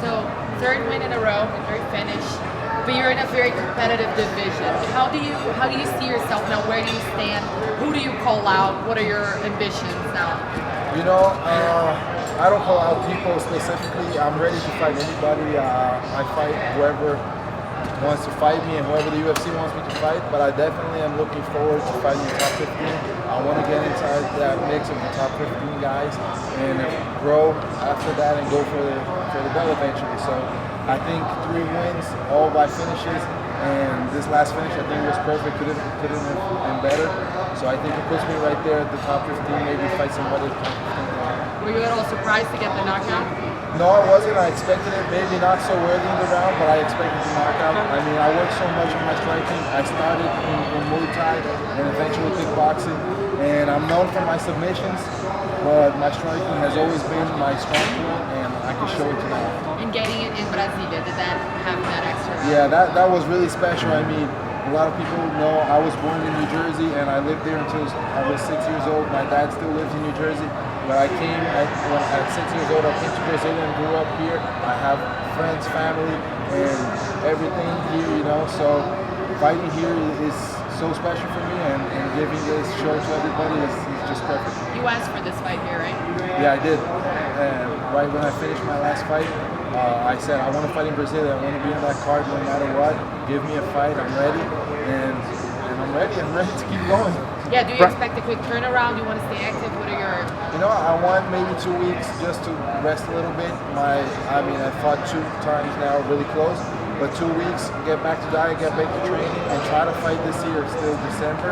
So third win in a row, third finish, but you're in a very competitive division. How do you see yourself now? Where do you stand? Who do you call out? What are your ambitions now? I don't call out people specifically. I'm ready to fight anybody. I fight whoever wants to fight me and whoever the UFC wants me to fight, but I definitely am looking forward to fighting the top 15. I want to get inside that mix of the top 15 guys and grow after that and go for the belt eventually. So I think 3 wins, all by finishes, and this last finish I think was perfect, couldn't have been better. So I think it puts me right there at the top 15, maybe fight somebody at the top 15. Were you at all surprised to get the knockout? No, I wasn't. I expected it, maybe not so early in the round, but I expected the knockout. I mean, I worked so much on my striking. I started in Muay Thai and eventually kickboxing, and I'm known for my submissions, but my striking has always been my strong point, and I can show it to now. And getting it in Brasília, did that have that extra? Yeah, that was really special. I mean, a lot of people know I was born in New Jersey, and I lived there until I was 6 years old. My dad still lives in New Jersey. But I came at 6 years old. I came to Brazil and grew up here. I have friends, family, and everything here. So fighting here is so special for me, and giving this show to everybody is just perfect. You asked for this fight here, right? Yeah, I did. And right when I finished my last fight, I said I want to fight in Brazil. I want to be in that card no matter what. Give me a fight. I'm ready, and I'm ready. I'm ready to keep going. Yeah, do you expect a quick turnaround? Do you want to stay active? What are your... I want maybe 2 weeks just to rest a little bit. I fought 2 times now, really close. But 2 weeks, get back to diet, get back to training, and try to fight this year, still December,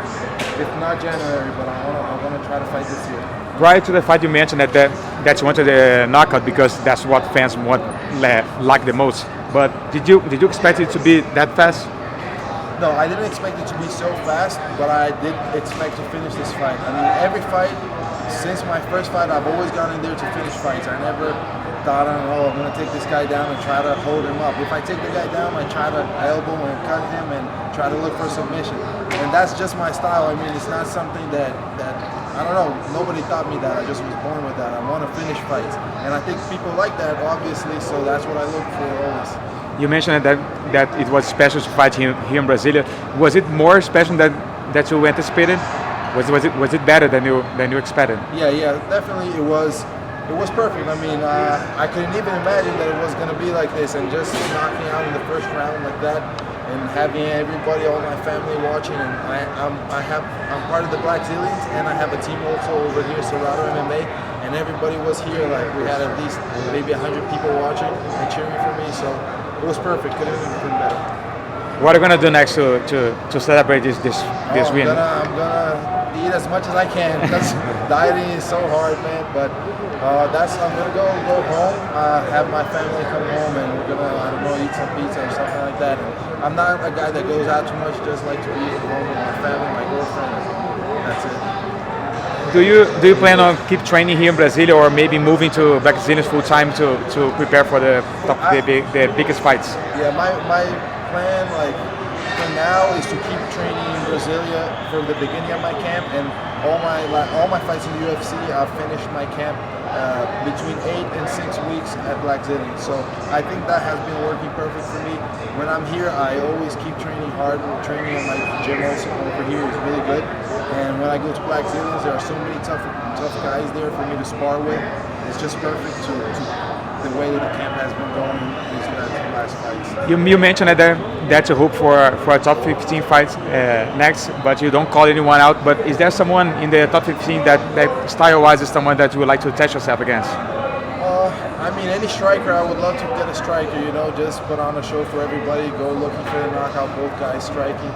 if not January, but I want to try to fight this year. Prior to the fight, you mentioned that you wanted a knockout because that's what fans like the most. But did you expect it to be that fast? No, I didn't expect it to be so fast, but I did expect to finish this fight. I mean, every fight, since my first fight, I've always gone in there to finish fights. I never thought, I'm going to take this guy down and try to hold him up. If I take the guy down, I try to elbow and cut him and try to look for submission. And that's just my style. I mean, it's not something that I don't know, nobody taught me that. I just was born with that. I want to finish fights. And I think people like that, obviously, so that's what I look for always. You mentioned that it was special to fight here in Brasília. Was it more special than that you anticipated? Was it better than you expected? Yeah, definitely it was. It was perfect. I mean, I couldn't even imagine that it was going to be like this, and just knocking out in the first round like that, and having everybody, all my family watching. And I'm part of the Brasilians, and I have a team also over here, Serrado MMA, and everybody was here. Like, we had at least maybe 100 people watching and cheering for me. So it was perfect. Couldn't have been better. What are you gonna do next to celebrate this win? I'm gonna eat as much as I can because dieting is so hard, man. But I'm gonna go home, have my family come home, and we're gonna eat some pizza or something like that. And I'm not a guy that goes out too much. Just like to be at home with my family, my girlfriend. That's it. Do you plan on keep training here in Brasília, or maybe moving to Brasília full time to prepare for the biggest fights? Yeah, my plan, like, for now, is to keep training in Brasília from the beginning of my camp, and all my fights in the UFC, I've finished my camp between 8 and 6 weeks at Brasília. So I think that has been working perfect for me. When I'm here, I always keep training hard. Training in my gym also over here is really good. And when I go to Brasília, there are so many tough guys there for me to spar with. It's just perfect to the way that the camp has been going these last fights. You mentioned that you hope for a top 15 fight next, but you don't call anyone out. But is there someone in the top 15 that style-wise is someone that you would like to test yourself against? I mean, any striker, I would love to get a striker, just put on a show for everybody, go looking for the knockout, both guys striking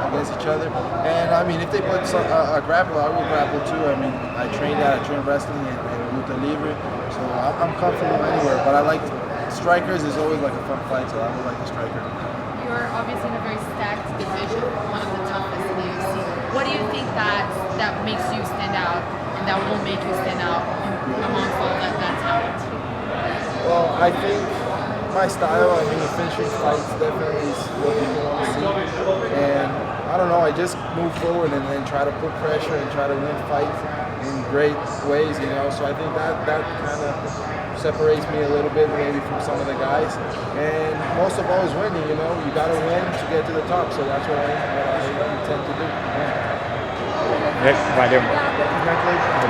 against each other. And I mean, if they put a grappler, I will grapple too. I mean, I train wrestling and luta libre, so I'm comfortable anywhere. But I like strikers is always like a fun fight, so I would like a striker. You're obviously in a very stacked division, one of the toughest in the UFC. What do you think that makes you stand out, and that will make you stand out amongst all that talent? Well, I think my style, finishing fights definitely is what people want to see. And I don't know, I just move forward and then try to put pressure and try to win fights in great ways, So I think that kind of separates me a little bit maybe from some of the guys. And most of all is winning, you know. You got to win to get to the top. So that's what I intend to do. Valeu. Congratulations. Obrigado.